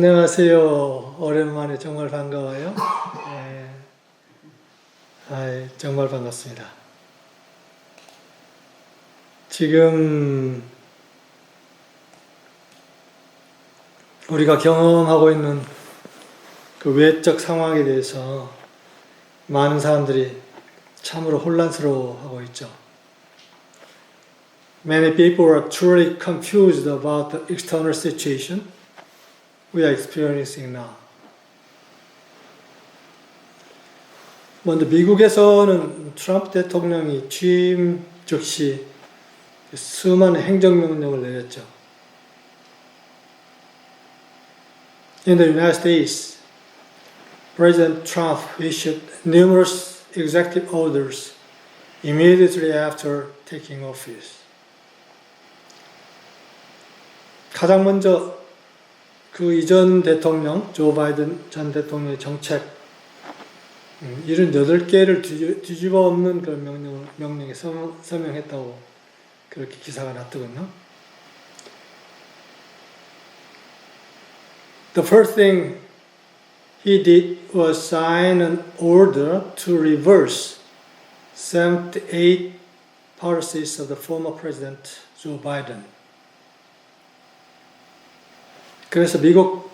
안녕하세요. 오랜만에 정말 반가워요. 정말 반갑습니다. 지금 우리가 경험하고 있는 그 외적 상황에 대해서 많은 사람들이 참으로 혼란스러워하고 있죠. Many people are truly confused about the external situation we are experiencing now. 먼저 미국에서는 트럼프 대통령이 취임 즉시 수많은 행정명령을 내렸죠. In the United States, President Trump issued numerous executive orders immediately after taking office. 가장 먼저 그 이전 대통령, 조 바이든 전 대통령의 정책 78개를 뒤집어 엎는 그런 명령에 서명했다고 그렇게 기사가 났더군요. The first thing he did was sign an order to reverse 78 policies of the former President Joe Biden. 그래서 미국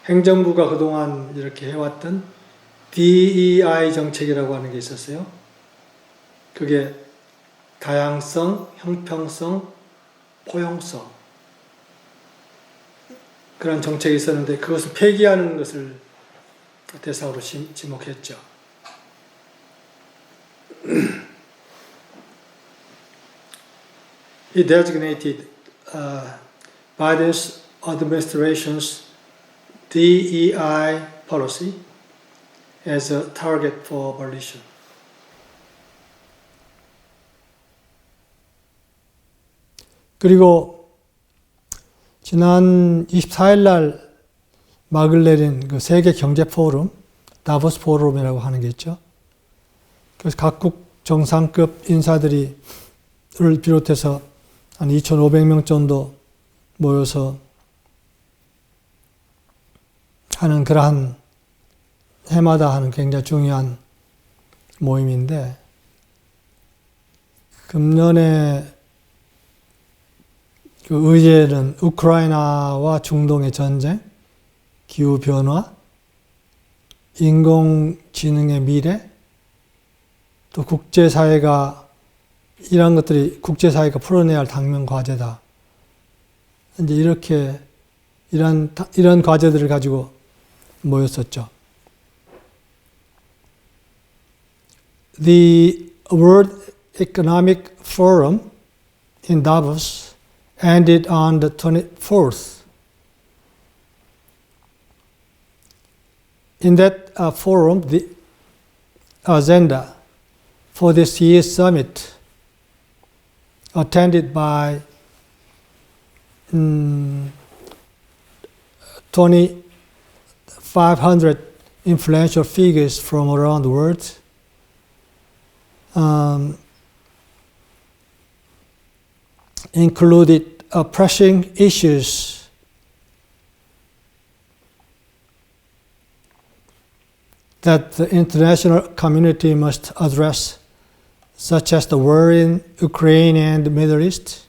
행정부가 그동안 이렇게 해왔던 DEI 정책이라고 하는 게 있었어요. 그게 다양성, 형평성, 포용성 그런 정책이 있었는데 그것을 폐기하는 것을 대상으로 지목했죠. He designated Biden's administration's DEI policy as a target for abolition. 그리고 지난 24일 날 막을 내린 그 세계 경제 포럼, 다보스 포럼이라고 하는 게 있죠. 그래서 각국 정상급 인사들이 를 비롯해서 한 2,500명 정도 모여서 하는 그러한 해마다 하는 굉장히 중요한 모임인데 금년에 그 의제는 우크라이나와 중동의 전쟁, 기후변화, 인공지능의 미래, 또 국제사회가 이런 것들이 국제사회가 풀어내야 할 당면 과제다. 이제 이렇게 이런 과제들을 가지고 모였었죠. The World Economic Forum in Davos ended on the 24th. In that forum, the agenda for this year's summit, attended by 2,500 influential figures from around the world, included pressing issues that the international community must address, such as the war in Ukraine and the Middle East,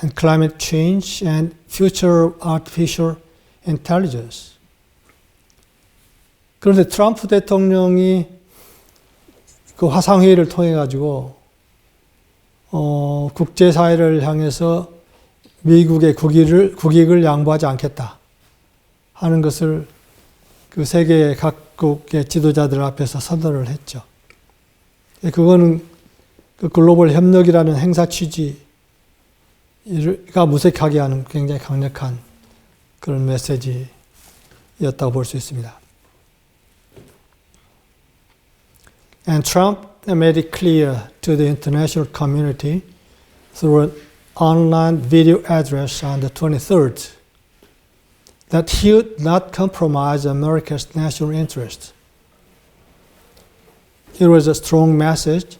and climate change and future of artificial intelligence. 그런데 트럼프 대통령이 그 화상회의를 통해 가지고 국제사회를 향해서 미국의 국익을 양보하지 않겠다 하는 것을 그 세계 각국의 지도자들 앞에서 선언을 했죠. 그거는 그 글로벌 협력이라는 행사 취지가 무색하게 하는 굉장히 강력한 그런 메시지였다고 볼 수 있습니다. And Trump made it clear to the international community through an online video address on the 23rd that he would not compromise America's national interest. It was a strong message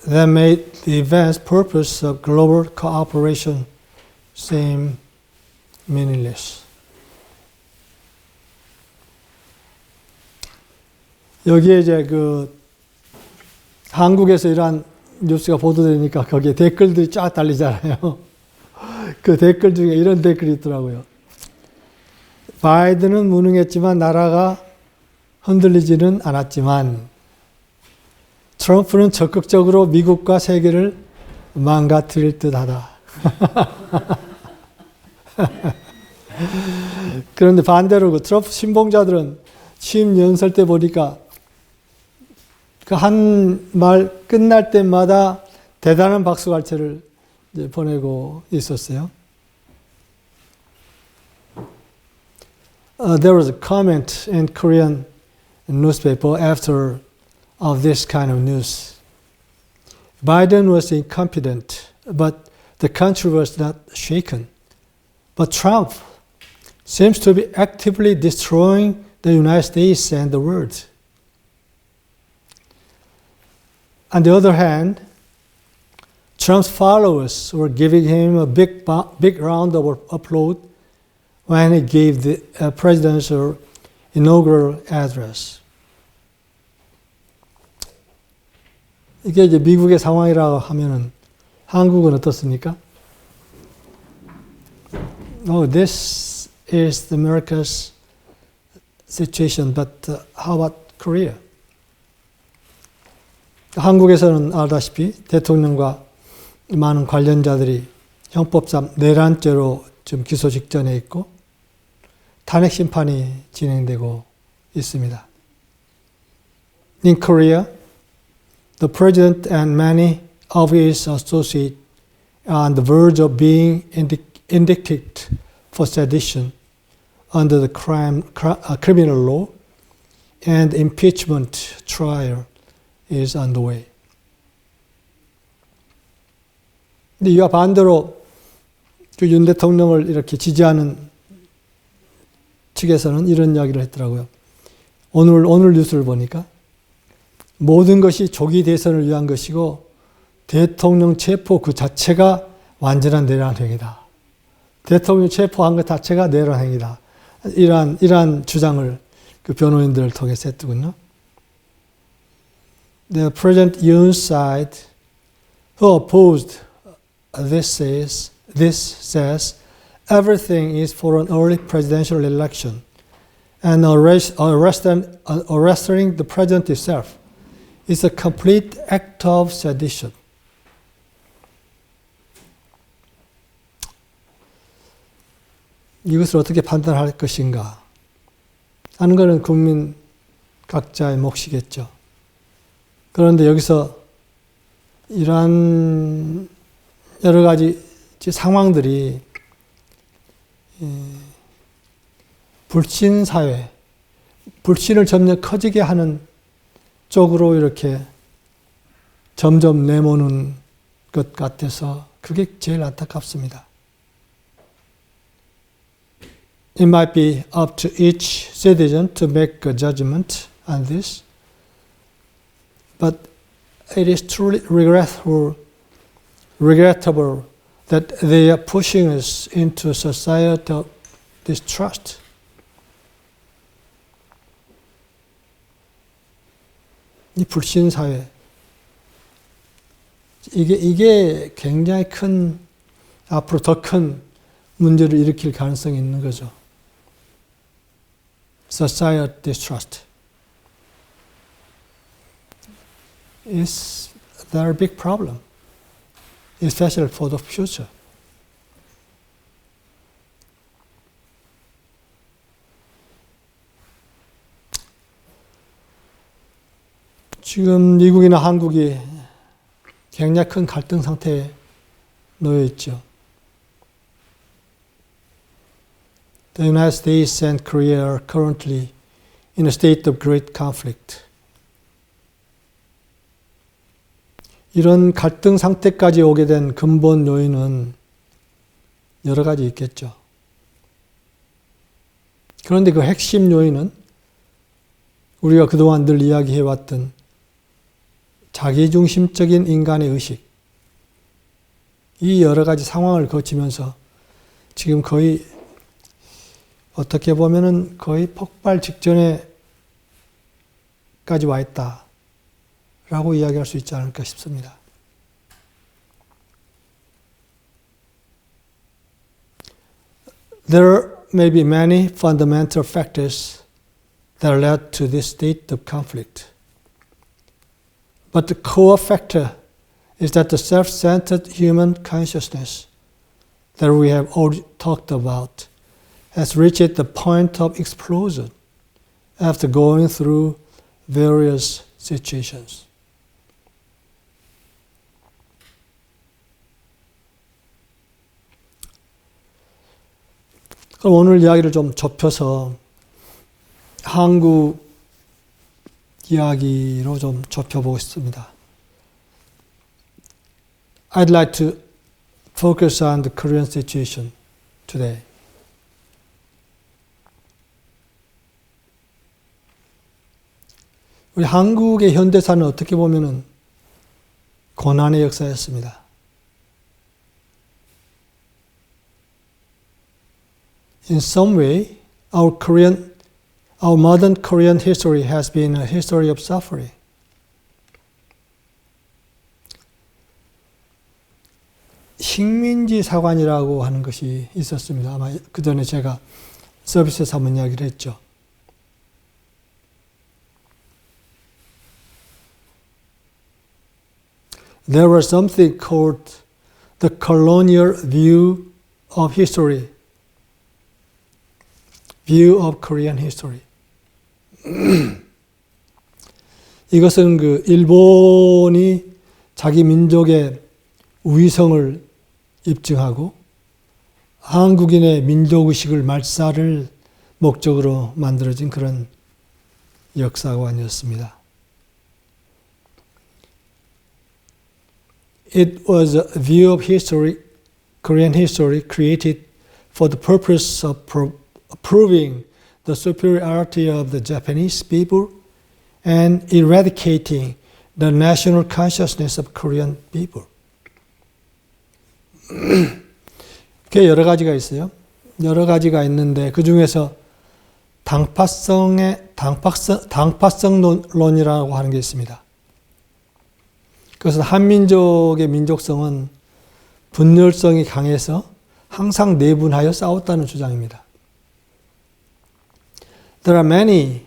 that made the event's purpose of global cooperation seem meaningless. 여기에 이제 그 한국에서 이러한 뉴스가 보도되니까 거기에 댓글들이 쫙 달리잖아요. 그 댓글 중에 이런 댓글이 있더라고요. 바이든은 무능했지만 나라가 흔들리지는 않았지만 트럼프는 적극적으로 미국과 세계를 망가뜨릴 듯하다. 그런데 반대로 그 트럼프 신봉자들은 취임 연설 때 보니까 그 한 말 끝날 때마다 대단한 박수갈채를 보내고 있었어요. There was a comment in Korean newspaper after of this kind of news. Biden was incompetent, but the country was not shaken. But Trump seems to be actively destroying the United States and the world. On the other hand, Trump's followers were giving him a big round of applause when he gave the presidential inaugural address. 이게 이제 미국의 상황이라고 하면은 한국은 어떻습니까? No, this is America's situation, but how about Korea? 한국에서는 알다시피 대통령과 많은 관련자들이 형법상 내란죄로 지금 기소 직전에 있고 탄핵 심판이 진행되고 있습니다. In Korea, the president and many of his associates are on the verge of being indicted for sedition under the criminal law, and impeachment trial is underway. 근데 이와 반대로 그 윤 대통령을 이렇게 지지하는 측에서는 이런 이야기를 했더라고요. 오늘 뉴스를 보니까 모든 것이 조기 대선을 위한 것이고 대통령 체포 그 자체가 완전한 내란 행위다. 대통령 체포한 것 자체가 내란 행위다. 이러한 주장을 그 변호인들을 통해서 했더군요. The President Yoon's side, who opposed this says everything is for an early presidential election, and arresting the president itself is a complete act of sedition. 이것을 어떻게 판단할 것인가 하는 것은 국민 각자의 몫이겠죠. 그런데 여기서 이러한 여러 가지 상황들이 불신 사회, 불신을 점점 커지게 하는 쪽으로 이렇게 점점 내모는 것 같아서 그게 제일 안타깝습니다. It might be up to each citizen to make a judgment on this, but it is truly regrettable that they are pushing us into societal distrust. 이 불신 사회, 이게 굉장히 큰 앞으로 더 큰 문제를 일으킬 가능성이 있는 거죠. Societal distrust is a very big problem, especially for the future. 지금 미국이나 한국이 굉장히 큰 갈등 상태에 놓여 있죠. The United States and Korea are currently in a state of great conflict. 이런 갈등 상태까지 오게 된 근본 요인은 여러 가지 있겠죠. 그런데 그 핵심 요인은 우리가 그동안 늘 이야기해왔던 자기중심적인 인간의 의식, 이 여러 가지 상황을 거치면서 지금 거의 어떻게 보면은 거의 폭발 직전에 현재까지 와 있다라고 이야기할 수 있지 않을까 싶습니다. There may be many fundamental factors that led to this state of conflict. But the core factor is that the self-centered human consciousness that we have already talked about has reached the point of explosion after going through various situations. 그럼 오늘 이야기를 좀 좁혀서 한국 이야기로 좀 좁혀보겠습니다. I'd like to focus on the Korean situation today. 우리 한국의 현대사는 어떻게 보면은 고난의 역사였습니다. In some way, our modern Korean history has been a history of suffering. 식민지 사관이라고 하는 것이 있었습니다. 아마 그 전에 제가 서비스에서 한번 이야기를 했죠. There was something called the colonial view of history, view of Korean history. 이것은 그 일본이 자기 민족의 위성을 입증하고 한국인의 민족의식을 말살을 목적으로 만들어진 그런 역사관이었습니다. It was a view of history, Korean history, created for the purpose of proving the superiority of the Japanese people and eradicating the national consciousness of Korean people. 그게 여러 가지가 있어요. 여러 가지가 있는데 그 중에서 당파성론이라고 하는 게 있습니다. 그것은 한민족의 민족성은 분열성이 강해서 항상 내분하여 싸웠다는 주장입니다. There are many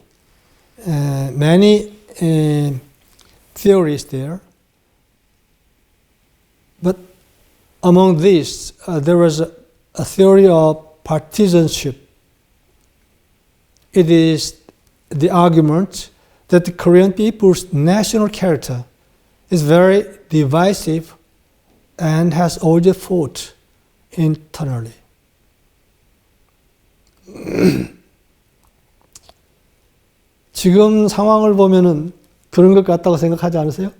theories there, but among these, there was a theory of partisanship. It is the argument that the Korean people's national character is very divisive and has always fought internally. 지금 상황을 보면은 그런 것 같다고 생각하지 않으세요?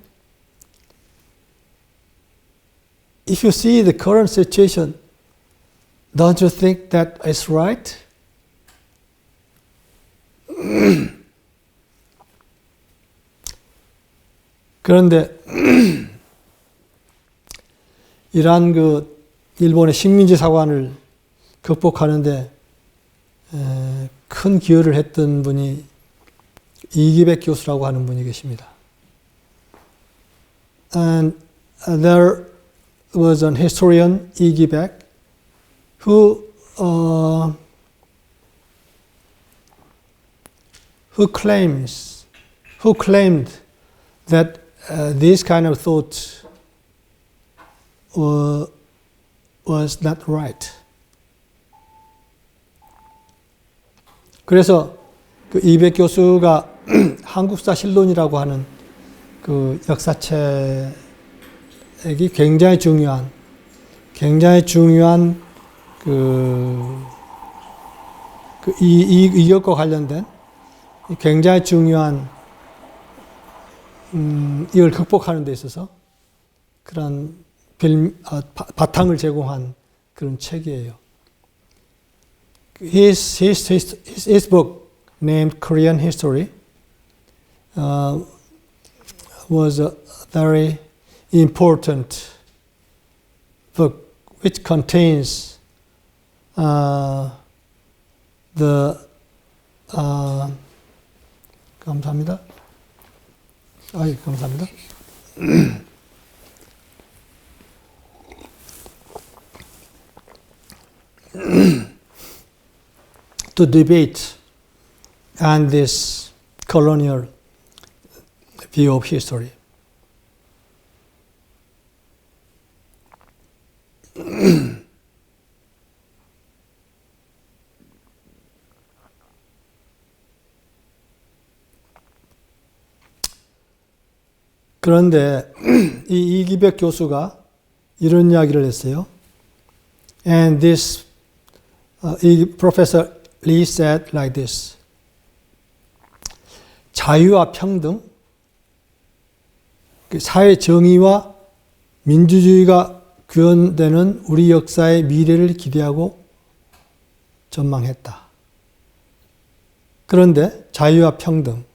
If you see the current situation, don't you think that is right? 그런데 이러한 그 일본의 식민지 사관을 극복하는데 큰 기여를 했던 분이 이기백 교수라고 하는 분이 계십니다. And there was an historian, 이기백, who claimed that this kind of thought was not right. 그래서 그 이백 교수가 한국사 실론이라고 하는 그 역사책이 굉장히 중요한 이것과 관련된 굉장히 중요한 이걸 극복하는 데 있어서 그런 바탕을 제공한 그런 책이에요. His book named Korean History was a very important book which contains 감사합니다. 아이, 감사합니다. To debate on this colonial view of history. 그런데 이 이기백 교수가 이런 이야기를 했어요. And this Professor Lee said like this. 자유와 평등, 사회 정의와 민주주의가 구현되는 우리 역사의 미래를 기대하고 전망했다. 그런데 자유와 평등,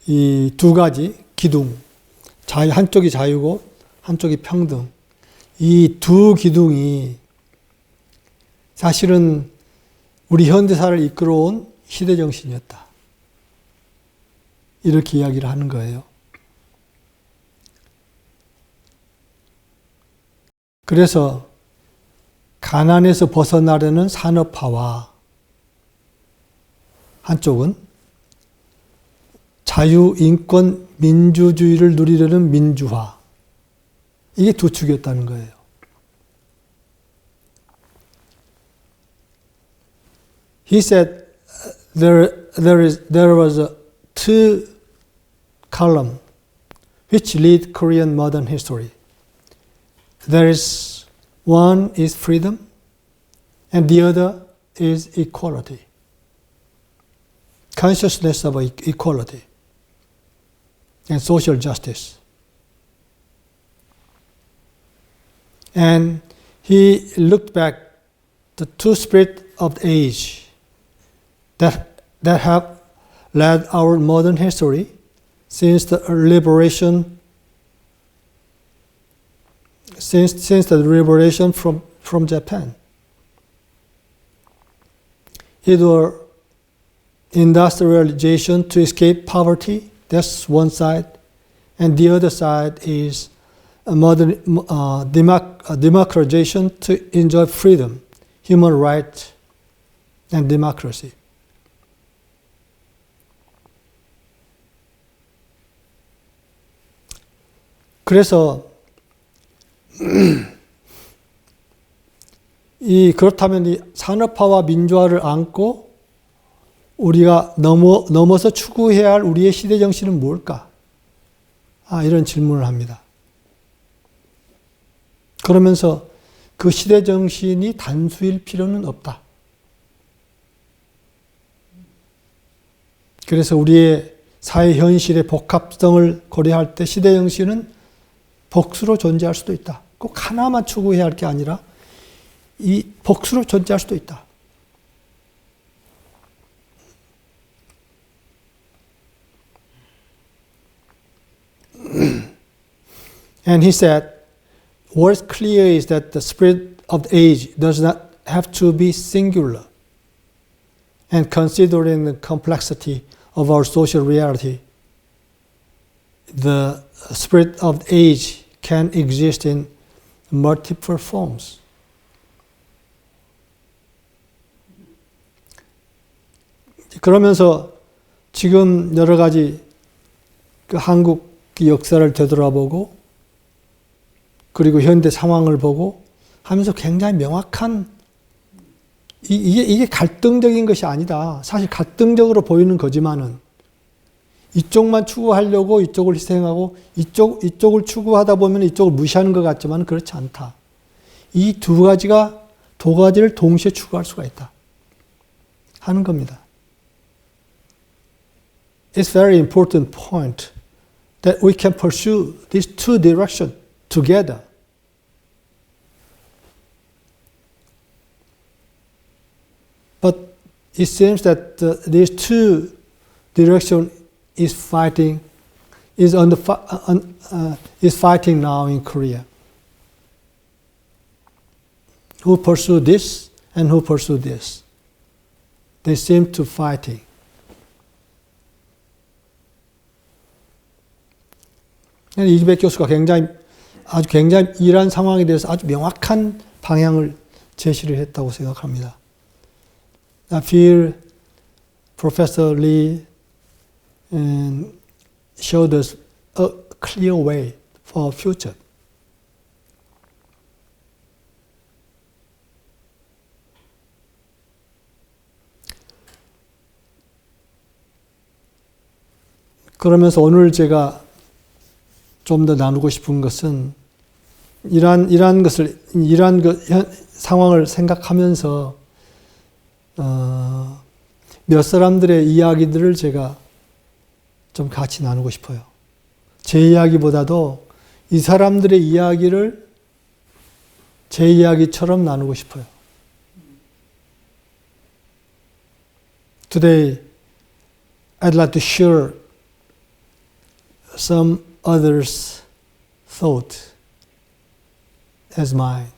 이 두 가지 기둥, 한쪽이 자유고 한쪽이 평등, 이 두 기둥이 사실은 우리 현대사를 이끌어온 시대정신이었다. 이렇게 이야기를 하는 거예요. 그래서 가난에서 벗어나려는 산업화와 한쪽은 자유, 인권, 민주주의를 누리려는 민주화. 이게 두 축이었다는 거예요. He said there was a two column which lead Korean modern history. There is one is freedom and the other is equality. Consciousness of equality and social justice. And he looked back the two spirits of the age that have led our modern history since the liberation from Japan. It was industrialization to escape poverty. That's one side, and the other side is a modern democratization to enjoy freedom, human rights, and democracy. 그래서 그렇다면 이 산업화와 민주화를 안고 우리가 넘어서 추구해야 할 우리의 시대 정신은 뭘까? 이런 질문을 합니다. 그러면서 그 시대 정신이 단수일 필요는 없다. 그래서 우리의 사회 현실의 복합성을 고려할 때 시대 정신은 복수로 존재할 수도 있다. 꼭 하나만 추구해야 할 게 아니라 이 복수로 존재할 수도 있다. And he said, what's clear is that the spirit of the age does not have to be singular. And considering the complexity of our social reality, the spirit of the age can exist in multiple forms. 그러면서 지금 여러 가지 그 한국 역사를 되돌아보고 그리고 현대 상황을 보고 하면서 굉장히 명확한 이게 갈등적인 것이 아니다. 사실 갈등적으로 보이는 거지만은 이쪽만 추구하려고 이쪽을 희생하고 이쪽을 추구하다 보면 이쪽을 무시하는 것 같지만 그렇지 않다. 이 두 가지를 동시에 추구할 수가 있다. 하는 겁니다. It's very important point that we can pursue these two directions together. But it seems that these two directions is fighting now in Korea. who pursue this and who pursue this. They seem to fighting. 이즈백 교수가 아주 굉장히 이러한 상황에 대해서 아주 명확한 방향을 제시를 했다고 생각합니다. I feel Professor Lee showed us a clear way for our future. 그러면서 오늘 제가 좀 더 나누고 싶은 것은 이러한 상황을 생각하면서 몇 사람들의 이야기들을 제가 좀 같이 나누고 싶어요. 제 이야기보다도 이 사람들의 이야기를 제 이야기처럼 나누고 싶어요. Today, I'd like to share some others' thought as mine.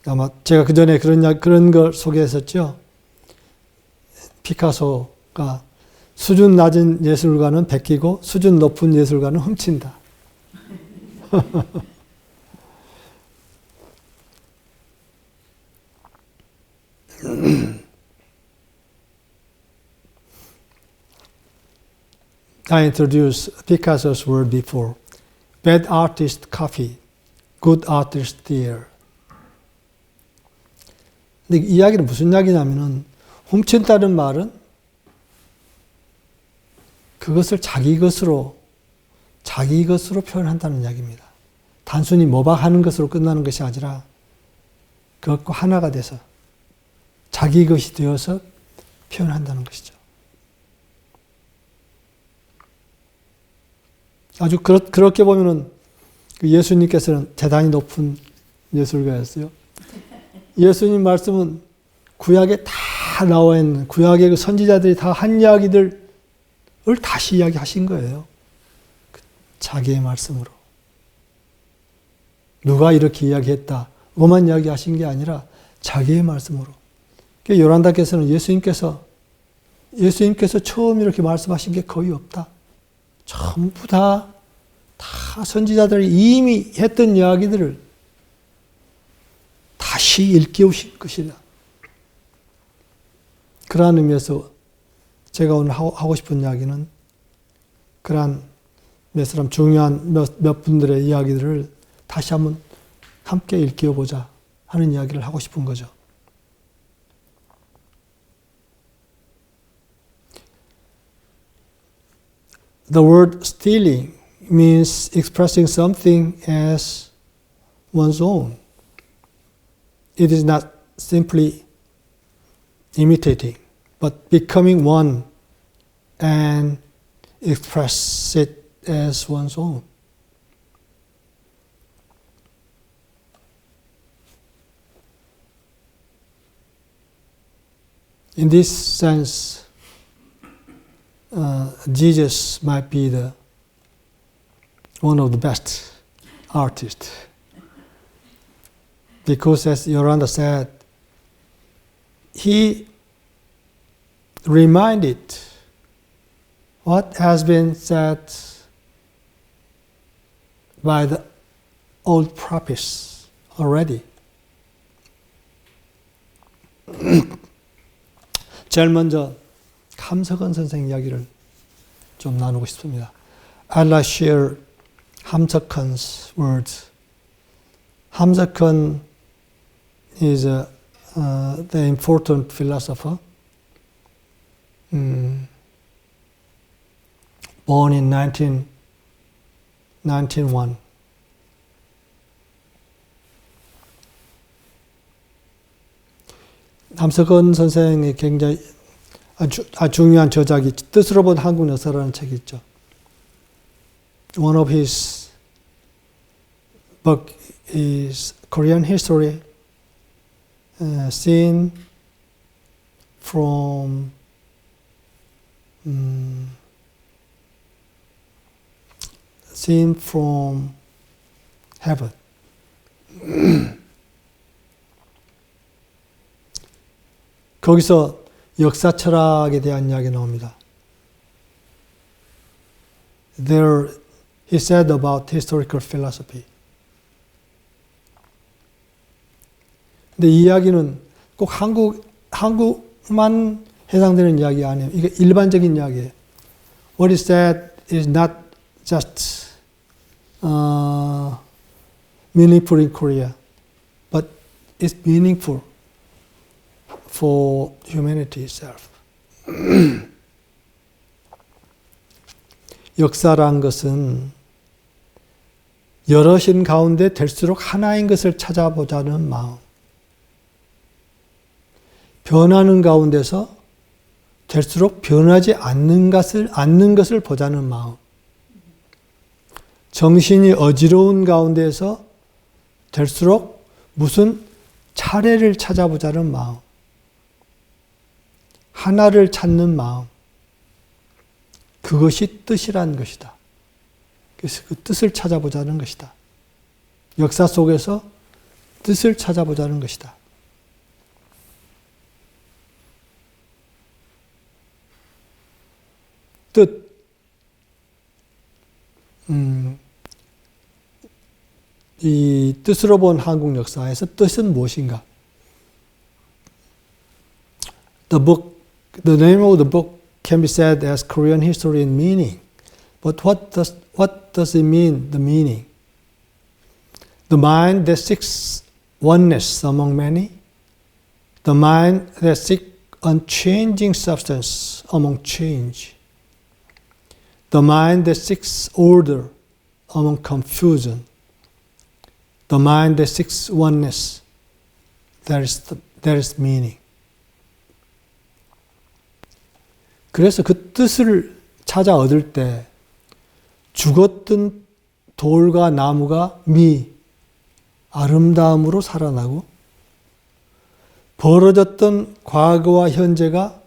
아마 제가 그 전에 그런 걸 소개했었죠. 피카소가 수준 낮은 예술가는 베끼고 수준 높은 예술가는 훔친다. I introduced Picasso's word before. Bad artist copy, good artist steal. 근데 이 이야기는 무슨 이야기냐면은 훔친다는 말은 그것을 자기 것으로 표현한다는 이야기입니다. 단순히 모방하는 것으로 끝나는 것이 아니라 그것과 하나가 돼서 자기 것이 되어서 표현한다는 것이죠. 아주 그렇게 보면은 예수님께서는 대단히 높은 예술가였어요. 예수님 말씀은 구약에 다 나와 있는 구약의 그 선지자들이 다 한 이야기들을 다시 이야기하신 거예요. 자기의 말씀으로. 누가 이렇게 이야기했다. 그것만 이야기하신 게 아니라 자기의 말씀으로. 요란다께서는 예수님께서 처음 이렇게 말씀하신 게 거의 없다. 전부 다 선지자들이 이미 했던 이야기들을 다시 일깨우신 것이다. 그러한 의미에서 제가 오늘 하고 싶은 이야기는 그러한 몇 사람 중요한 몇 분들의 이야기들을 다시 한번 함께 일깨워보자 하는 이야기를 하고 싶은 거죠. The word stealing means expressing something as one's own. It is not simply imitating, but becoming one and express it as one's own. In this sense, Jesus might be one of the best artists. Because as Yoranda said, he reminded what has been said by the old prophets already. 제일 먼저 함석헌 선생 이야기를 좀 나누고 싶습니다. I'd like to share 함석헌's words. 함석헌 is the important philosopher born in 1901. 함석헌 선생의 굉장히 아주 중요한 저작이 뜻으로 본 한국 역사라는 책이 있죠. One of his book is Korean history, seen from seen from heaven. 거기서 역사 철학에 대한 이야기 나옵니다. There, he said about historical philosophy. 근데 이 이야기는 꼭 한국만 해당되는 이야기 아니에요. 이게 일반적인 이야기예요. What he said is not just meaningful in Korea, but it's meaningful for humanity itself. 역사란 것은 여럿인 가운데 될수록 하나인 것을 찾아보자는 마음. 변하는 가운데서 될수록 변하지 않는 것을 보자는 마음. 정신이 어지러운 가운데서 될수록 무슨 차례를 찾아보자는 마음. 하나를 찾는 마음. 그것이 뜻이란 것이다. 그래서 그 뜻을 찾아보자는 것이다. 역사 속에서 뜻을 찾아보자는 것이다. 뜻. 이 뜻으로 본 한국 역사에서 뜻은 무엇인가? The name of the book can be said as Korean history and meaning. But what does it mean, the meaning? The mind that seeks oneness among many. The mind that seeks unchanging substance among change. The mind that seeks order among confusion. The mind that seeks oneness. That is meaning. 그래서 그 뜻을 찾아 얻을 때 죽었던 돌과 나무가 아름다움으로 살아나고 벌어졌던 과거와 현재가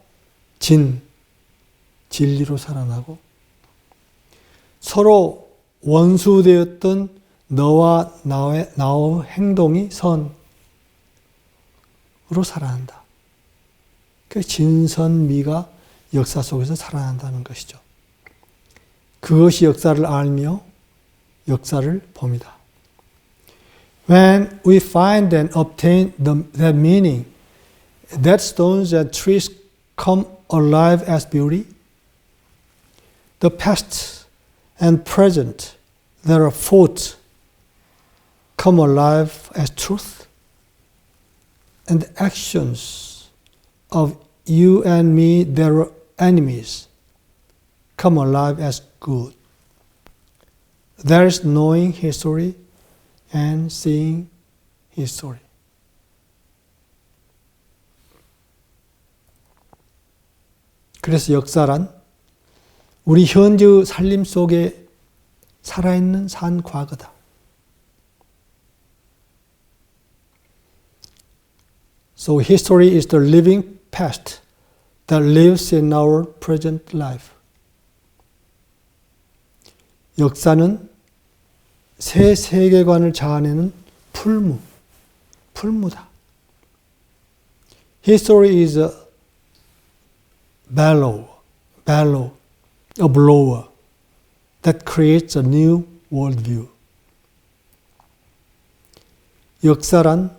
진리로 살아나고 서로 원수되었던 너와 나의 행동이 선으로 살아난다. 그 진선미가 역사 속에서 살아난다는 것이죠. 그것이 역사를 알며 역사를 봅니다. When we find and obtain that meaning, that stones and trees come alive as beauty. The past and present that are fought come alive as truth. And the actions of you and me that are enemies come alive as good. There is knowing history and seeing history. 그래서 역사란 우리 현재의 살림 속에 살아있는 산 과거다. So history is the living past that lives in our present life. 역사는 새 세계관을 자아내는 풀무다. History is a bellow, a blower that creates a new worldview. 역사란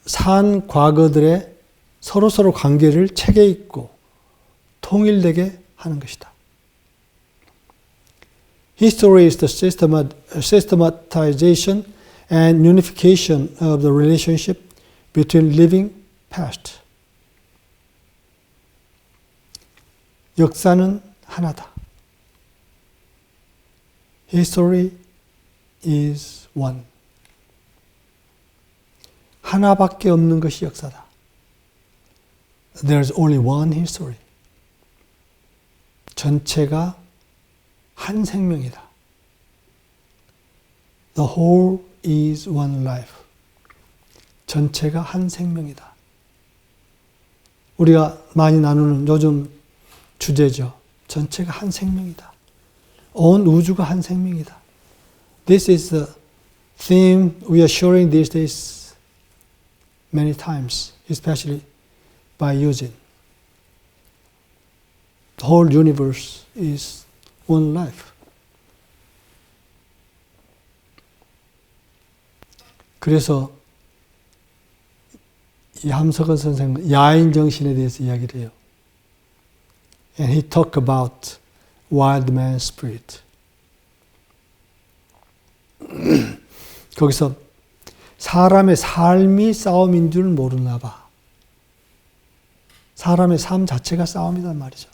산 과거들의 서로 관계를 체계 있고 통일되게 하는 것이다. History is the systematization and unification of the relationship between living past. 역사는 하나다. History is one. 하나밖에 없는 것이 역사다. There's only one history. 전체가 한 생명이다. The whole is one life. 전체가 한 생명이다. 우리가 많이 나누는 요즘 주제죠. 전체가 한 생명이다. 온 우주가 한 생명이다. This is the theme we are sharing these days many times, especially by Eugene. The whole universe is one life. 그래서 이 함석헌 선생은 야인 정신에 대해서 이야기를 해요. And he talked about wild man spirit. 거기서 사람의 삶이 싸움인 줄 모르나 봐. 사람의 삶 자체가 싸움이란 말이죠.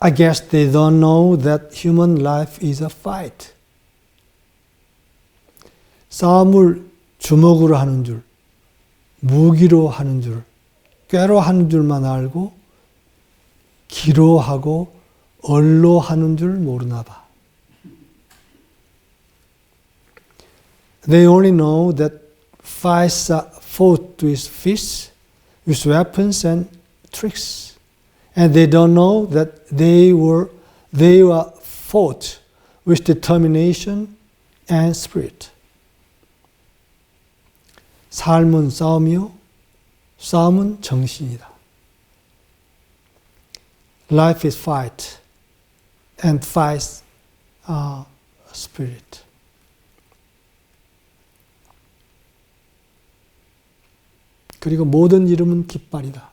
I guess they don't know that human life is a fight. 싸움을 주먹으로 하는 줄, 무기로 하는 줄, 꾀로 하는 줄만 알고 기로 하고 얼로 하는 줄 모르나 봐. They only know that fights are fought with fists, with weapons and tricks. And they don't know that they were fought with determination and spirit. 삶은 싸움이요, 싸움은 정신이다. Life is fight, and fights are spirit. 그리고 모든 이름은 깃발이다.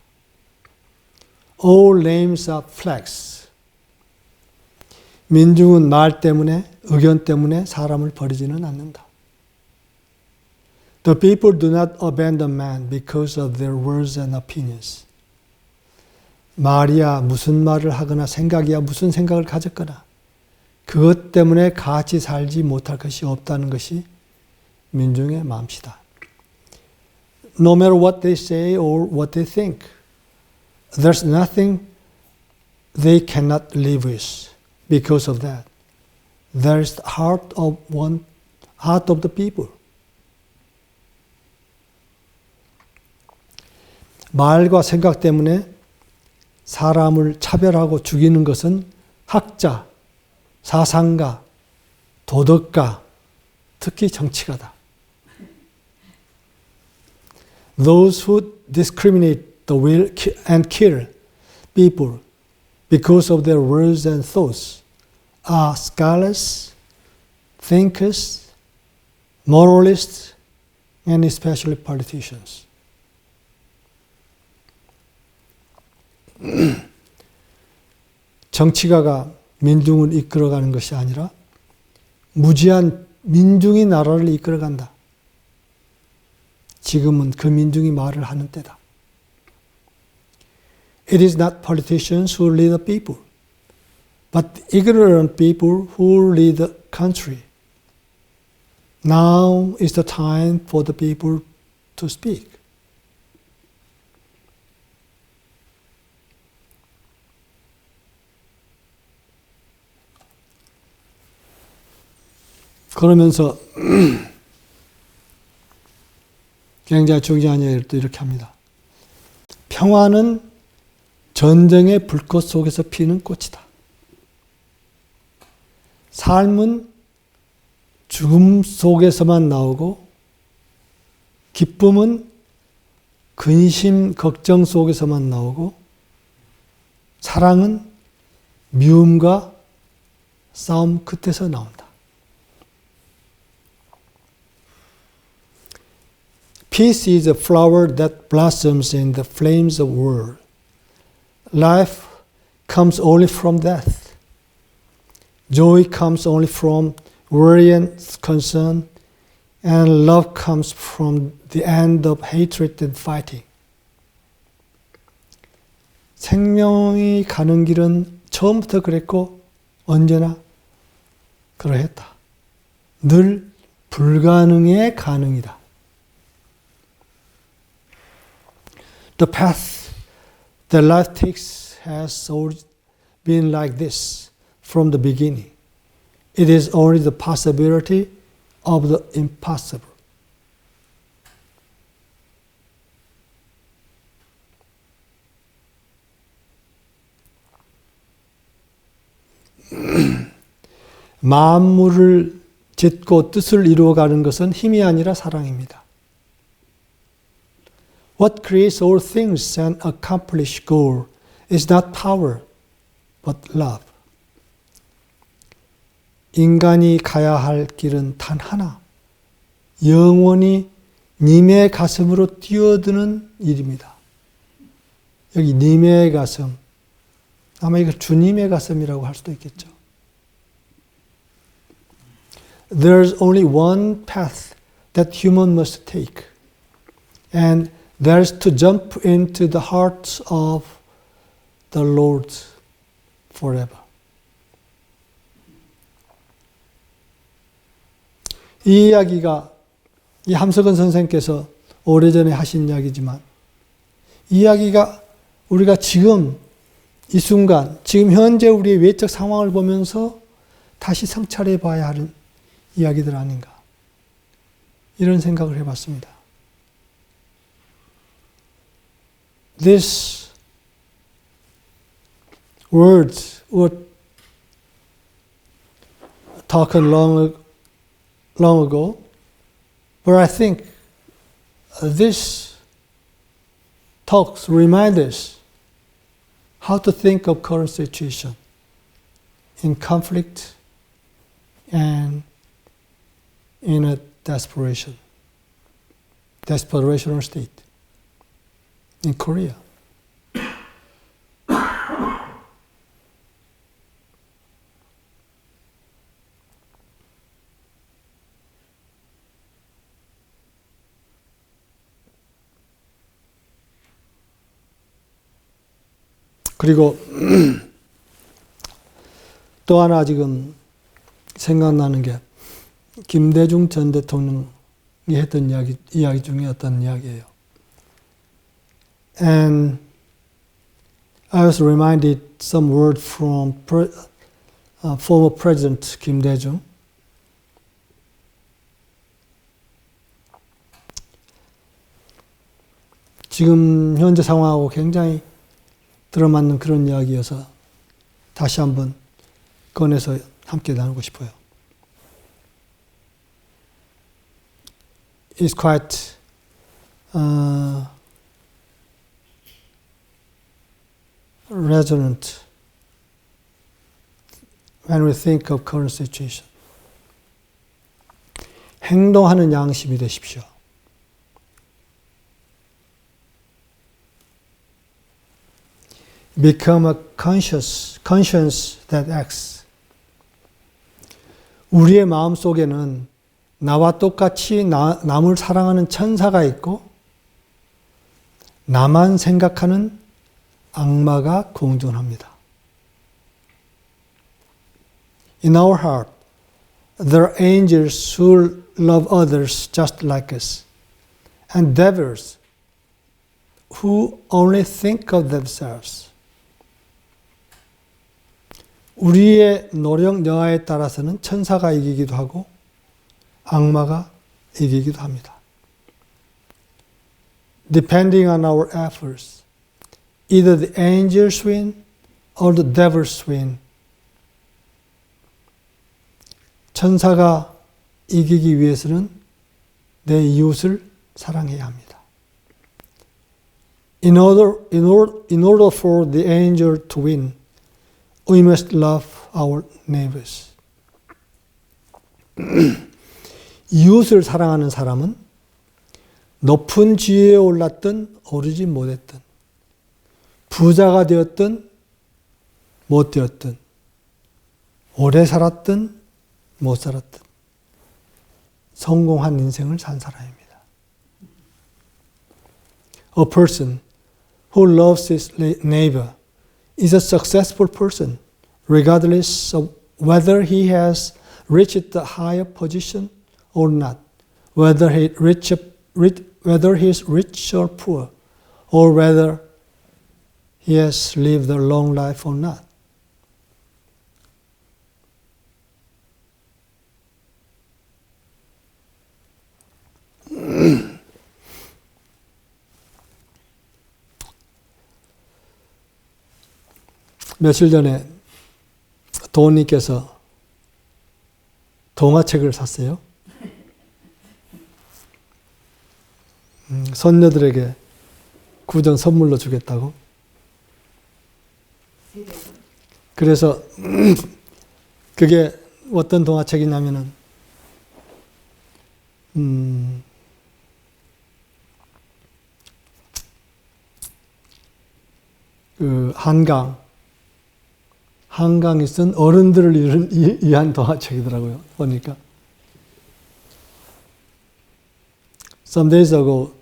All names are flags. 민중은 말 때문에, 의견 때문에 사람을 버리지는 않는다. The people do not abandon man because of their words and opinions. 말이야 무슨 말을 하거나 생각이야 무슨 생각을 가졌거나 그것 때문에 같이 살지 못할 것이 없다는 것이 민중의 마음이다. No matter what they say or what they think, there's nothing they cannot live with because of that. There's the heart of the people. 말과 생각 때문에 사람을 차별하고 죽이는 것은 학자, 사상가, 도덕가, 특히 정치가다. Those who discriminate the will and kill people because of their words and thoughts are scholars, thinkers, moralists, and especially politicians. 정치가가 민중을 이끌어가는 것이 아니라 무지한 민중이 나라를 이끌어간다. 지금은 그 민중이 말을 하는 때다. It is not politicians who lead the people, but ignorant people who lead the country. Now is the time for the people to speak. 그러면서 굉장히 중요한 얘기를 또 이렇게 합니다. 평화는 전쟁의 불꽃 속에서 피는 꽃이다. 삶은 죽음 속에서만 나오고 기쁨은 근심, 걱정 속에서만 나오고 사랑은 미움과 싸움 끝에서 나온다. Peace is a flower that blossoms in the flames of war. Life comes only from death. Joy comes only from worry and concern. And love comes from the end of hatred and fighting. 생명이 가는 길은 처음부터 그랬고 언제나 그러했다. 늘 불가능의 가능이다. The path that life takes has always been like this from the beginning. It is only the possibility of the impossible. 만물을 짓고 뜻을 이루어가는 것은 힘이 아니라 사랑입니다. What creates all things and accomplishes goal is not power, but love. 인간이 가야 할 길은 단 하나, 영원히 님의 가슴으로 뛰어드는 일입니다. 여기 님의 가슴, 아마 이거 주님의 가슴이라고 할 수도 있겠죠. There's only one path that human must take, and there's to jump into the hearts of the Lord forever. 이 이야기가 이 함석은 선생께서 오래전에 하신 이야기지만 이 이야기가 우리가 지금 이 순간, 지금 현재 우리의 외적 상황을 보면서 다시 성찰해 봐야 하는 이야기들 아닌가. 이런 생각을 해봤습니다. These words were talking long ago, but I think this talks remind us how to think of current situation in conflict and in a desperational state in Korea. 그리고 또 하나 지금 생각나는 게 김대중 전 대통령이 했던 이야기 중에 어떤 이야기예요. And I was reminded some word from former President 김대중. 지금 현재 상황하고 굉장히 들어맞는 그런 이야기여서 다시 한번 꺼내서 함께 나누고 싶어요. It's quite resonant when we think of current situation. 행동하는 양심이 되십시오. Become a conscience that acts. 우리의 마음 속에는 나와 똑같이 남을 사랑하는 천사가 있고 나만 생각하는 악마가 공존합니다. In our heart, there are angels who love others just like us, and devils who only think of themselves. 우리의 노력 여하에 따라서는 천사가 이기기도 하고 악마가 이기기도 합니다. Depending on our efforts, either the angels win or the devils win. 천사가 이기기 위해서는 내 이웃을 사랑해야 합니다. In order for the angel to win, we must love our neighbors. 이웃을 사랑하는 사람은 높은 지위에 올랐든 오르지 못했든 부자가 되었든 못 되었든 오래 살았든 못 살았든 성공한 인생을 산 사람입니다. A person who loves his neighbor is a successful person, regardless of whether he has reached the higher position or not, whether he is rich or poor, or whether he has lived a long life or not. 며칠 전에 도원님께서 동화책을 샀어요. 손녀들에게 구전 선물로 주겠다고. 그래서 그게 어떤 동화책이냐면은 그 한강이 쓴 어른들을 위한 동화책이더라고요. 보니까. Some days ago,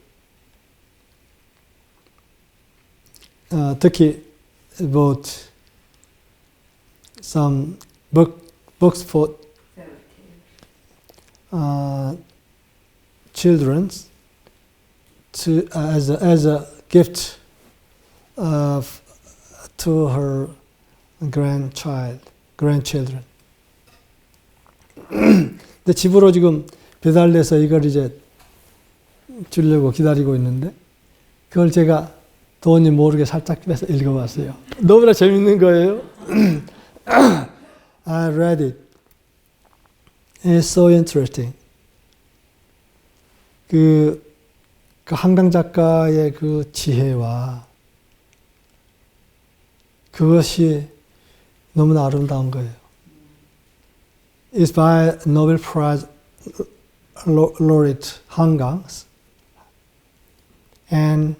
특히 bought some books for children as a gift to her grandchildren. 근데 집으로 지금 배달돼서 이걸 이제 주려고 기다리고 있는데 그걸 제가 돈이 모르게 살짝 빼서 읽어봤어요. 너무나 재밌는 거예요. I read it. It's so interesting. 그 한강 작가의 그 지혜와 그것이 너무나 아름다운 거예요. It's by Nobel Prize laureate 한강. And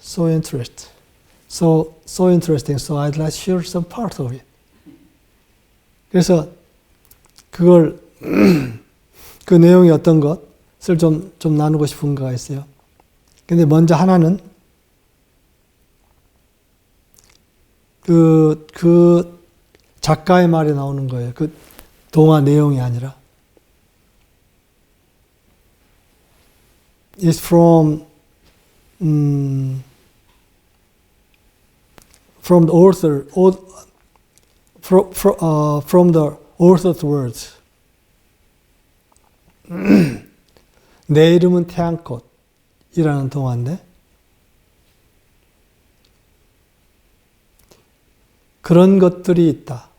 so interesting. So interesting. So I'd like to share some part of it. 그래서 그걸 그 내용이 어떤 것을 좀 나누고 싶은 거가 있어요. 근데 먼저 하나는 그 작가의 말이 나오는 거예요. 그 동화 내용이 아니라. It's from the author, from the author's words. 내 이름은 태양꽃이라는 동화인데 그런 것들이 있다.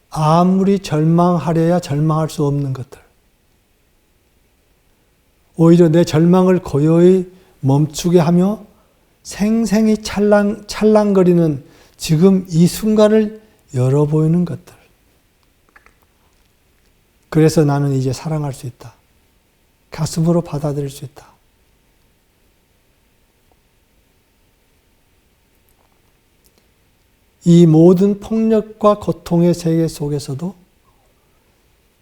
아무리 절망하려야 절망할 수 없는 것들. 오히려 내 절망을 고요히 멈추게 하며 생생히 찰랑거리는 지금 이 순간을 열어보이는 것들. 그래서 나는 이제 사랑할 수 있다. 가슴으로 받아들일 수 있다. 이 모든 폭력과 고통의 세계 속에서도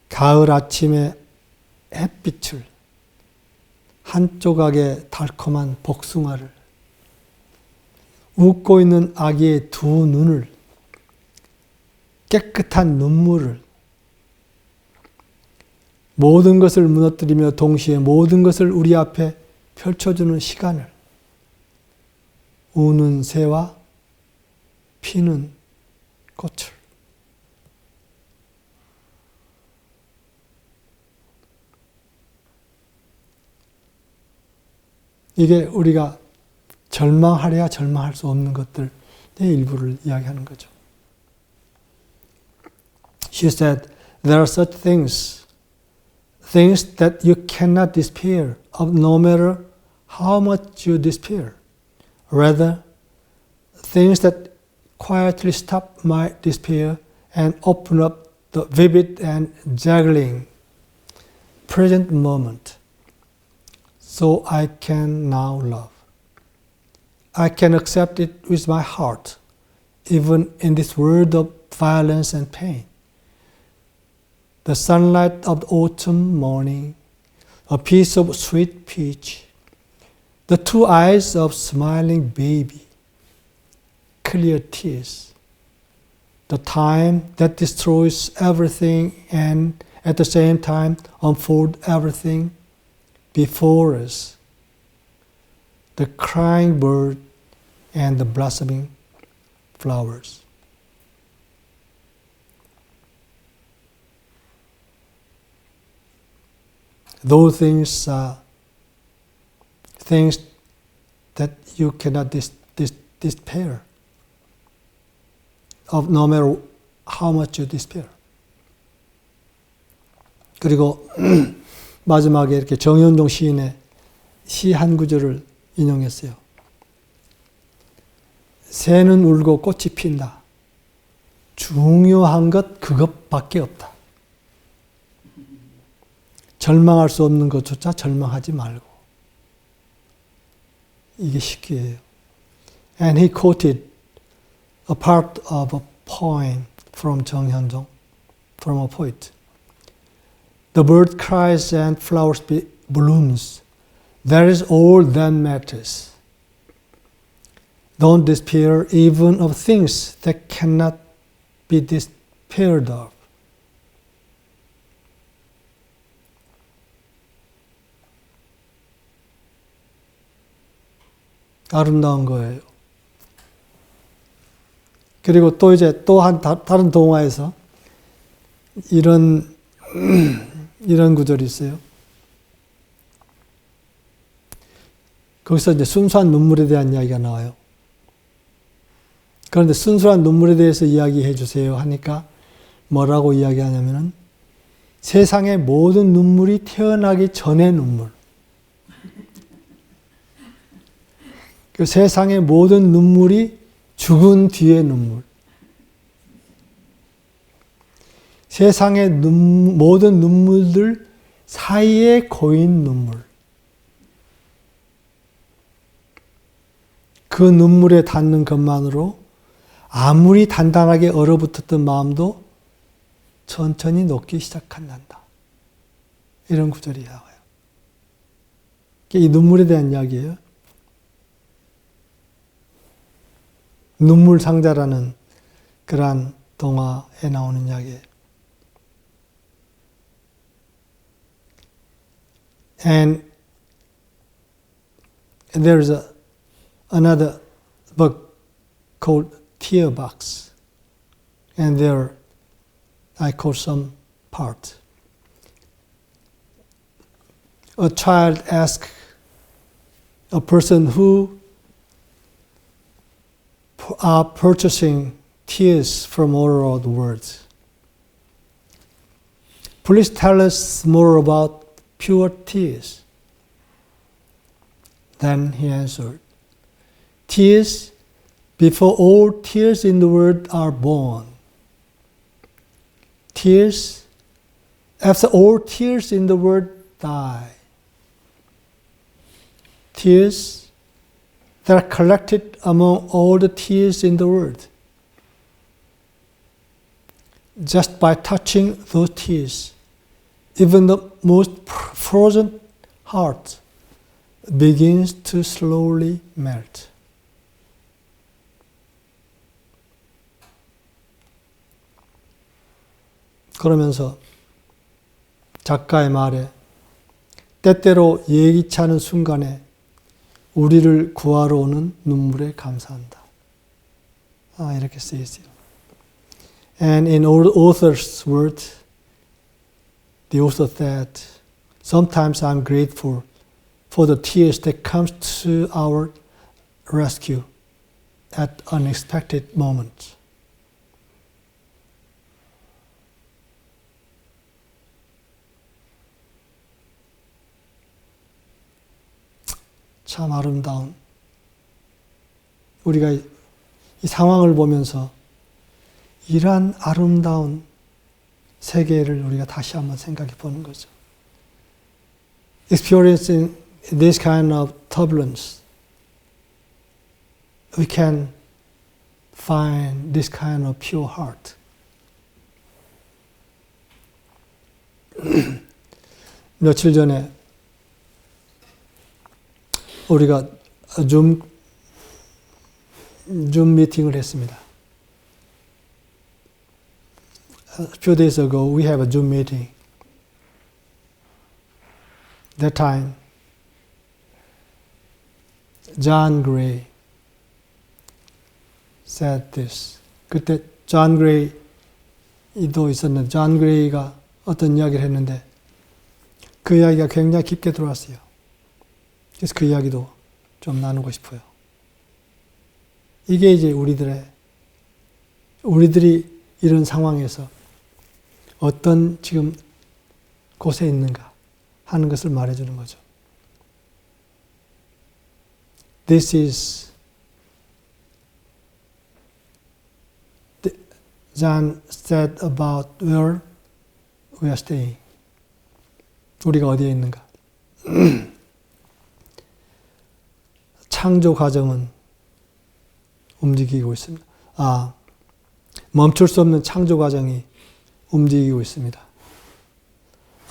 가을 아침의 햇빛을, 한 조각의 달콤한 복숭아를, 웃고 있는 아기의 두 눈을, 깨끗한 눈물을, 모든 것을 무너뜨리며 동시에 모든 것을 우리 앞에 펼쳐주는 시간을, 우는 새와 피는 꽃을. 이게 우리가 절망하려야 절망할 수 없는 것들의 일부를 이야기하는 거죠. She said, there are such things that you cannot despair of no matter how much you despair. Rather, things that quietly stop my despair and open up the vivid and juggling present moment. So I can now love. I can accept it with my heart, even in this world of violence and pain. The sunlight of the autumn morning, a piece of sweet peach, the two eyes of smiling baby, clear tears, the time that destroys everything and at the same time unfold everything before us, the crying bird and the blossoming flowers. Those things are things that you cannot despair of, no matter how much you despair. 그리고 마지막에 이렇게 정현종 시인의 시 한 구절을 인용했어요. 새는 울고 꽃이 핀다. 중요한 것 그것밖에 없다. 절망할 수 없는 것조차 절망하지 말고. 이게 시기예요. And he quoted a part of a poem from 정현종, from a poet. The bird cries and flowers blooms. That is all that matters. Don't despair even of things that cannot be despaired of. 아름다운 거예요. 그리고 또 이제 다른 동화에서 이런 구절이 있어요. 거기서 이제 순수한 눈물에 대한 이야기가 나와요. 그런데 순수한 눈물에 대해서 이야기해 주세요 하니까 뭐라고 이야기하냐면은 세상의 모든 눈물이 태어나기 전의 눈물. 그 세상의 모든 눈물이 죽은 뒤의 눈물. 세상의 모든 눈물들 사이에 고인 눈물. 그 눈물에 닿는 것만으로 아무리 단단하게 얼어붙었던 마음도 천천히 녹기 시작한단다. 이런 구절이 나와요. 이 눈물에 대한 이야기예요. 눈물 상자라는 그러한 동화에 나오는 이야기예요. And there's another book called Tear Box. And there I quote some part. A child asks a person who are purchasing tears from all around the world. Please tell us more about pure tears. Then he answered, tears before all tears in the world are born. Tears after all tears in the world die. Tears that are collected among all the tears in the world. Just by touching those tears, even the most frozen heart begins to slowly melt. 그러면서 작가의 말에 때때로 예기치 않은 순간에 우리를 구하러 오는 눈물에 감사한다. 이렇게 쓰여 있어요. And in all the author's words, the author said, sometimes I'm grateful for the tears that comes to our rescue at unexpected moments. 참 아름다운, 우리가 이 상황을 보면서 이러한 아름다운 세계를 우리가 다시 한번 생각해 보는 거죠. Experiencing this kind of turbulence, we can find this kind of pure heart. 며칠 전에 우리가 줌 미팅을 했습니다. A few days ago, we have a Zoom meeting. That time, John Gray said this. 그때 John Gray도 있었는데, John Gray가 어떤 이야기를 했는데, 그 이야기가 굉장히 깊게 들어왔어요. 그래서 그 이야기도 좀 나누고 싶어요. 이게 이제 우리들이 이런 상황에서 어떤 지금 곳에 있는가 하는 것을 말해주는 거죠. This is John said about where we are staying. 우리가 어디에 있는가. 창조 과정은 움직이고 있습니다. 멈출 수 없는 창조 과정이 움직이고 있습니다.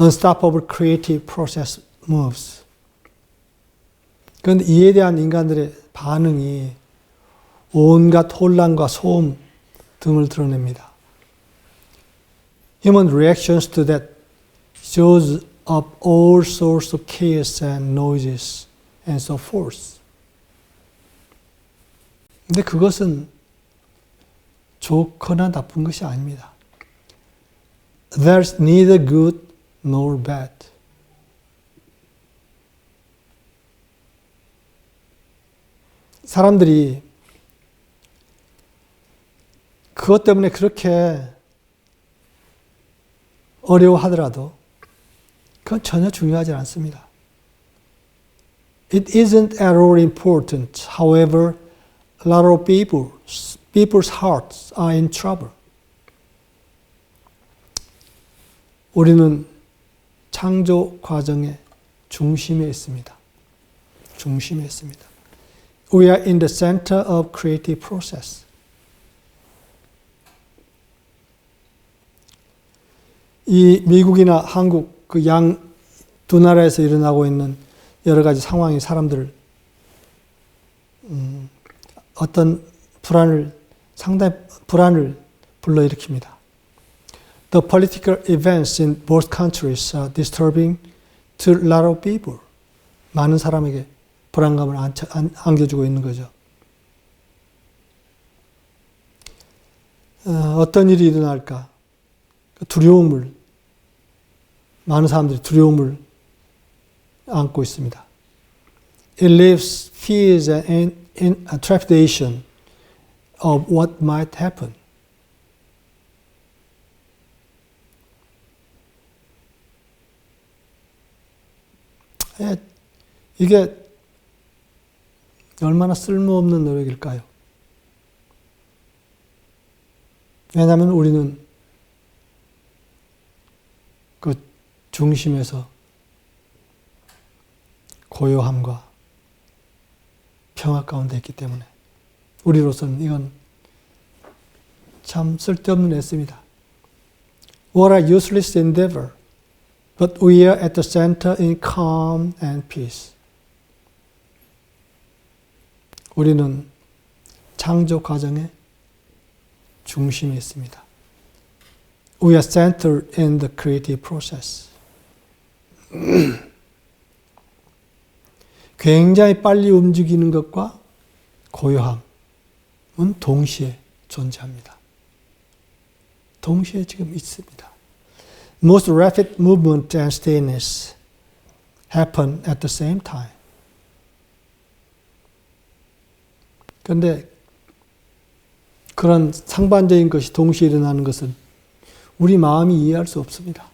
Unstoppable creative process moves. 그런데 이에 대한 인간들의 반응이 온갖 혼란과 소음 등을 드러냅니다. Human reactions to that shows up all sorts of chaos and noises and so forth. 근데 그것은 좋거나 나쁜 것이 아닙니다. There's neither good nor bad. 사람들이 그것 때문에 그렇게 어려워하더라도 그건 전혀 중요하지 않습니다. It isn't at all important. However, a lot of people's hearts are in trouble. 우리는 창조 과정의 중심에 있습니다. 중심에 있습니다. We are in the center of creative process. 이 미국이나 한국 그 양 두 나라에서 일어나고 있는 여러 가지 상황이 사람들을 어떤 상당히 불안을 불러일으킵니다. The political events in both countries are disturbing to a lot of people. 많은 사람에게 불안감을 안겨주고 있는 거죠. 어떤 일이 일어날까? 많은 사람들이 두려움을 안고 있습니다. It leaves fears and trepidation of what might happen. 이게 얼마나 쓸모없는 노력일까요? 왜냐하면 우리는 그 중심에서 고요함과 평화 가운데 있기 때문에 우리로서는 이건 참 쓸데없는 애씀이다. What a useless endeavor, but we are at the center in calm and peace. 우리는 창조 과정의 중심에 있습니다. We are centered in the creative process. 굉장히 빨리 움직이는 것과 고요함은 동시에 존재합니다. 동시에 지금 있습니다. Most rapid movement and stillness happen at the same time. 그런데 그런 상반적인 것이 동시에 일어나는 것은 우리 마음이 이해할 수 없습니다.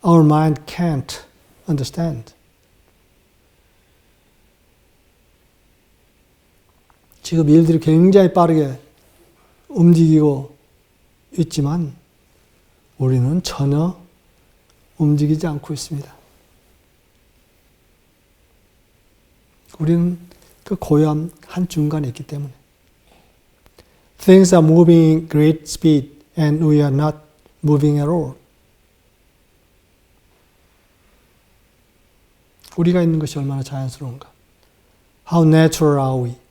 Our mind can't understand. 지금 일들이 굉장히 빠르게 움직이고 있지만 우리는 전혀 움직이지 않고 있습니다. 우리는 그 고요함 한중간에 있기 때문에 Things are moving in great speed and we are not moving at all. 우리가 있는 것이 얼마나 자연스러운가. How natural are we?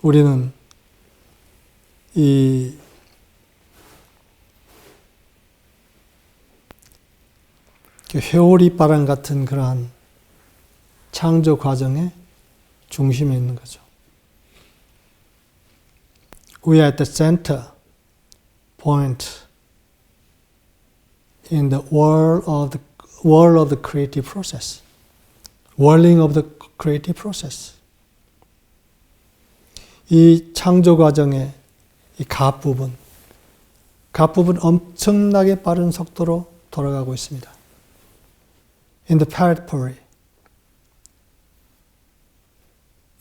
우리는 이 회오리 바람 같은 그러한 창조 과정의 중심에 있는 거죠. We are at the center point in the world of the creative process. Whirling of the creative process. 이 창조 과정의 이 갓부분 엄청나게 빠른 속도로 돌아가고 있습니다. In the periphery,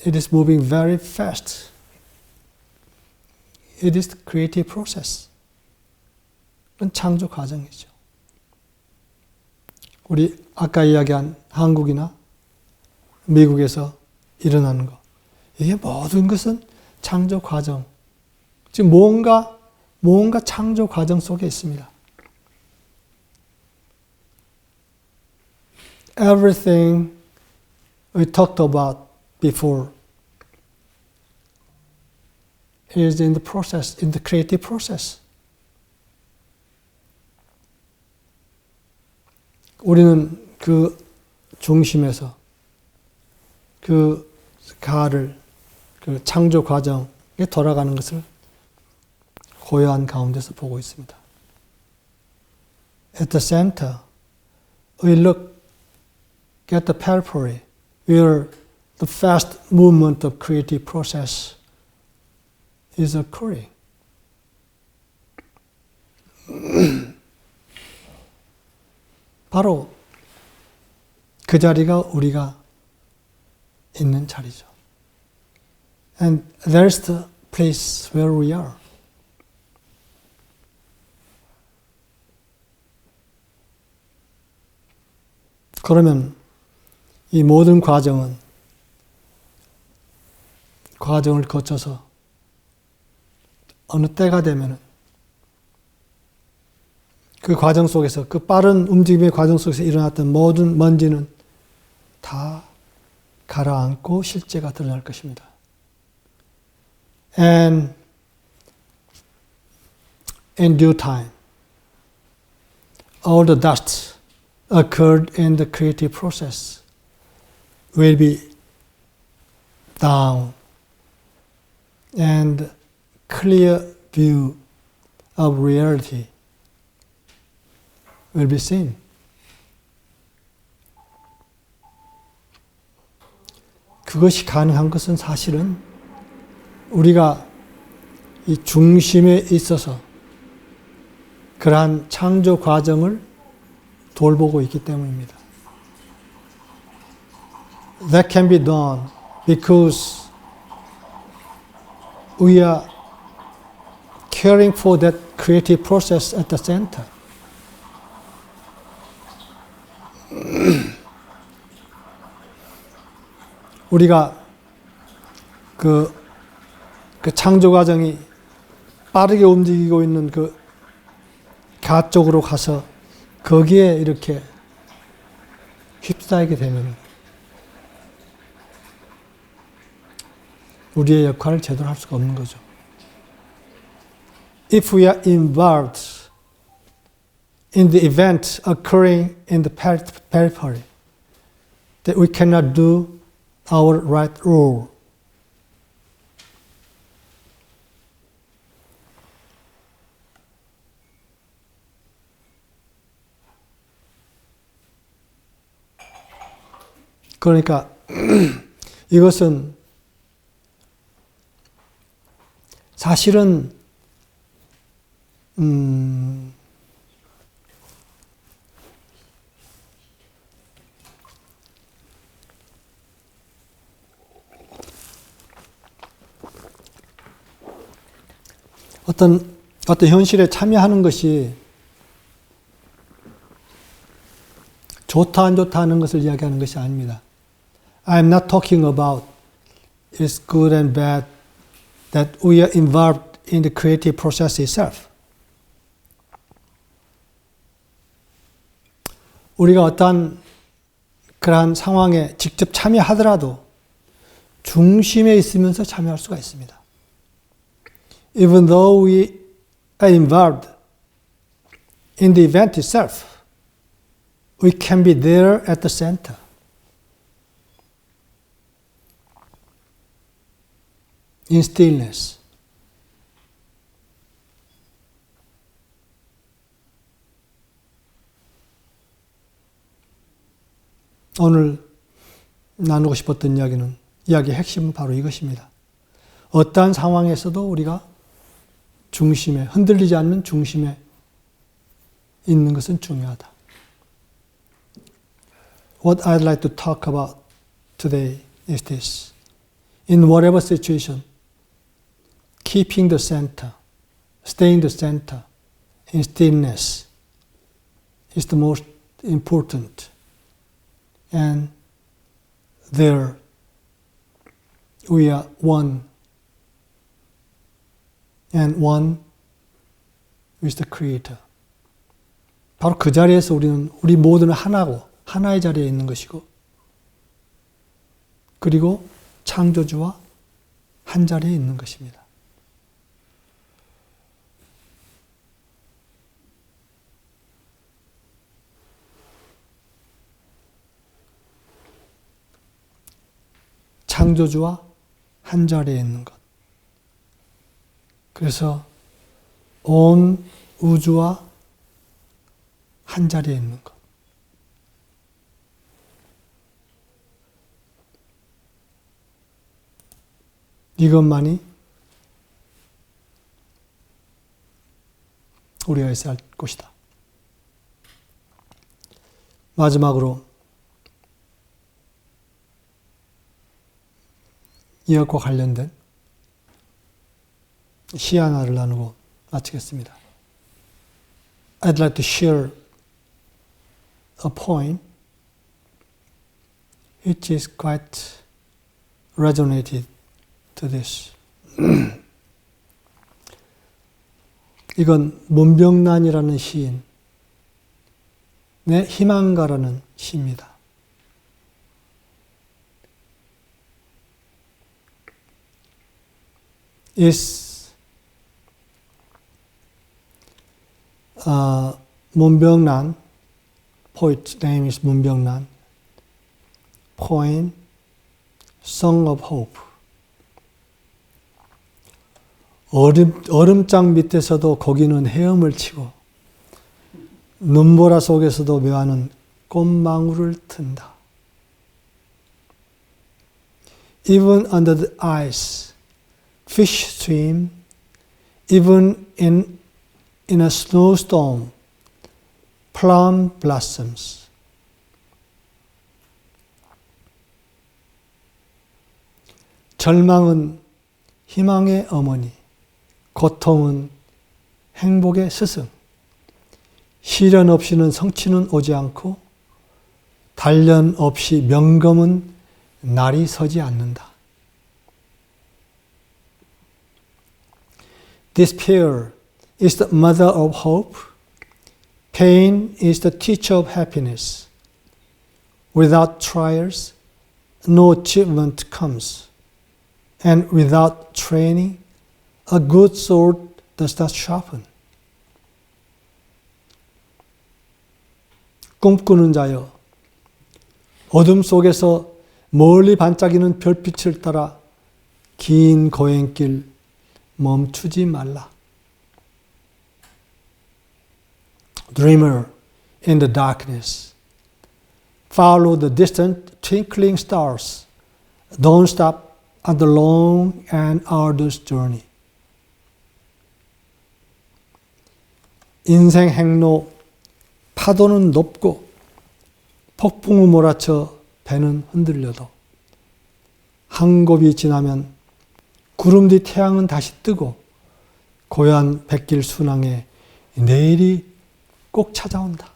it is moving very fast. It is the creative process. 그건 창조 과정이죠. 우리 아까 이야기한 한국이나 미국에서 일어나는 것. 이게 모든 것은 창조 과정. 지금 뭔가 창조 과정 속에 있습니다. Everything we talked about before is in the process, in the creative process. 우리는 그 중심에서 그 가를 그 창조 과정에 돌아가는 것을 고요한 가운데서 보고 있습니다. At the center, we look at the periphery, where the fast movement of creative process is occurring. 바로 그 자리가 우리가 있는 자리죠. And there's the place where we are. 그러면 이 모든 과정을 거쳐서 어느 때가 되면은 그 과정 속에서, 그 빠른 움직임의 과정 속에서 일어났던 모든 먼지는 다 가라앉고 실제가 드러날 것입니다. And in due time, all the dust occurred in the creative process will be down, and clear view of reality will be seen. 그것이 가능한 것은 사실은 우리가 이 중심에 있어서 그러한 창조 과정을 돌보고 있기 때문입니다. That can be done because we are caring for that creative process at the center. 우리가 그 창조 과정이 빠르게 움직이고 있는 그 가 쪽으로 가서 거기에 이렇게 휩싸이게 되면 우리의 역할을 제대로 할 수가 없는 거죠. If we are involved in the event occurring in the periphery, that we cannot do our right role. 그러니까 이것은 사실은 어떤 현실에 참여하는 것이 좋다 안 좋다 하는 것을 이야기하는 것이 아닙니다. I'm not talking about it's good and bad that we are involved in the creative process itself. 우리가 어떠한 그러한 상황에 직접 참여하더라도 중심에 있으면서 참여할 수가 있습니다. Even though we are involved in the event itself, we can be there at the center. in stillness. 오늘 나누고 싶었던 이야기의 핵심은 바로 이것입니다. 어떠한 상황에서도 우리가 중심에, 흔들리지 않는 중심에 있는 것은 중요하다. What I'd like to talk about today is this. In whatever situation, keeping the center, staying the center in stillness is the most important. And there we are one. And one with the Creator. 바로 그 자리에서 우리 모두는 하나고, 하나의 자리에 있는 것이고, 그리고 창조주와 한 자리에 있는 것입니다. 창조주와 한 자리에 있는 것. 그래서 온 우주와 한 자리에 있는 것. 이것만이 우리가 있어야 할 것이다. 마지막으로 이것과 관련된 시 하나를 나누고 마치겠습니다. I'd like to share a poem which is quite resonated to this. 이건 문병란이라는 시인의 희망가라는 시입니다. 문병란, poet's name is 문병란, poem, Song of Hope. 얼음장 밑에서도 고기는 헤엄을 치고 눈보라 속에서도 묘하는 꽃망울을 튼다. Even under the ice, fish swim. Even in a snowstorm, plum blossoms. 절망은 희망의 어머니, 고통은 행복의 스승. 시련 없이는 성취는 오지 않고 단련 없이 명검은 날이 서지 않는다. Despair is the mother of hope. Pain is the teacher of happiness. Without trials, no achievement comes. And without training, a good sword does not sharpen. 꿈꾸는 자여, 어둠 속에서 멀리 반짝이는 별빛을 따라 긴 거행길 멈추지 말라. Dreamer in the darkness, follow the distant twinkling stars. Don't stop on the long and arduous journey. 인생 행로, 파도는 높고 폭풍우 몰아쳐 배는 흔들려도 한 곱이 지나면 구름 뒤 태양은 다시 뜨고 고요한 백길 순항에 내일이 꼭 찾아온다.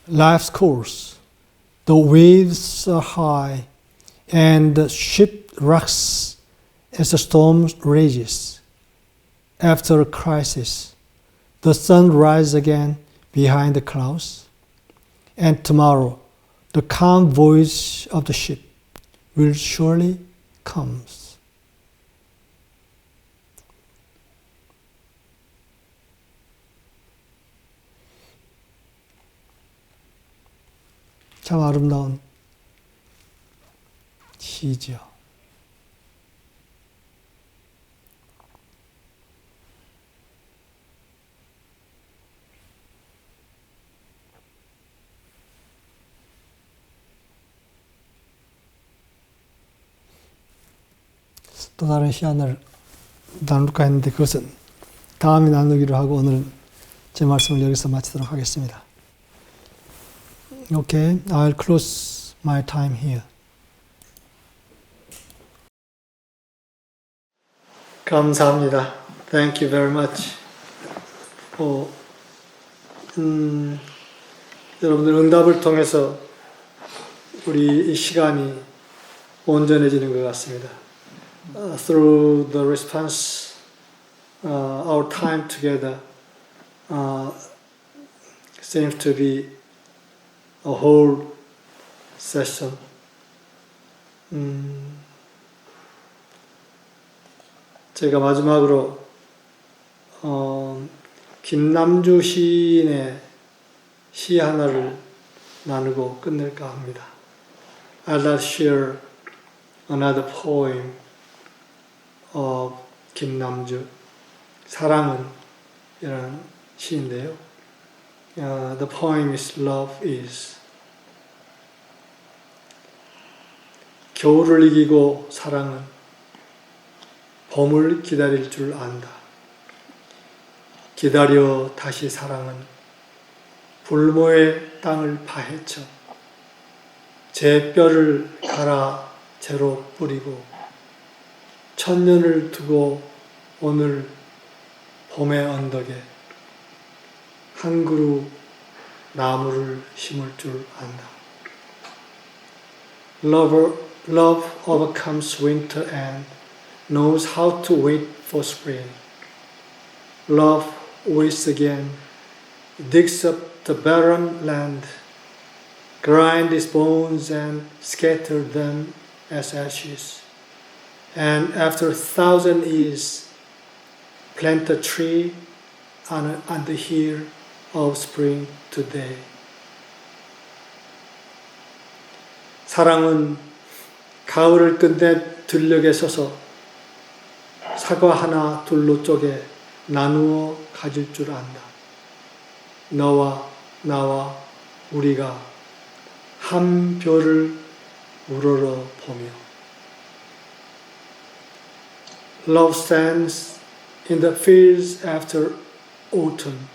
Life's course, the waves are high and the ship rocks as the storm rages. After a crisis, the sun rises again behind the clouds, and tomorrow the calm voice of the ship will surely come. 참 아름다운 시지요. 또 다른 시안을 나눌까 했는데 그것은 다음에 나누기로 하고 오늘 제 말씀을 여기서 마치도록 하겠습니다. Okay, I'll close my time here. 감사합니다. Thank you very much. 여러분들 응답을 통해서 우리 이 시간이 온전해지는 것 같습니다. Through the response, our time together seems to be a whole session. 제가 마지막으로 김남주 시인의 시 하나를 나누고 끝낼까 합니다. I'd like to share another poem of 김남주, 사랑은 이라는 시인데요. The poem is Love is. 겨울을 이기고 사랑은 봄을 기다릴 줄 안다. 기다려 다시 사랑은 불모의 땅을 파헤쳐 제 뼈를 갈아 재로 뿌리고 천년을 두고 오늘 봄의 언덕에 한 그루 나무를 심을 줄 안다. Love overcomes winter and knows how to wait for spring. Love waits again, digs up the barren land, grinds its bones and scatters them as ashes. And after 1,000 years, plant a tree on the hill of spring today. 사랑은 가을을 끝내 들녘에 서서 사과 하나 둘로 쪼개 나누어 가질 줄 안다. 너와 나와 우리가 한 벼를 우러러 보며. Love stands in the fields after autumn,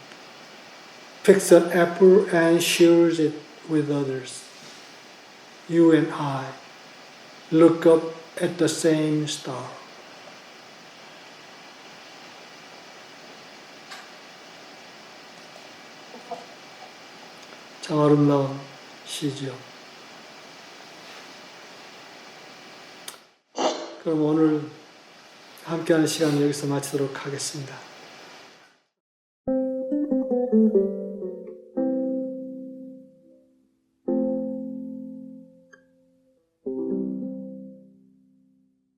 picks an apple and shares it with others. You and I look up at the same star. 참 아름다운 시죠. 그럼 오늘 함께하는 시간 여기서 마치도록 하겠습니다.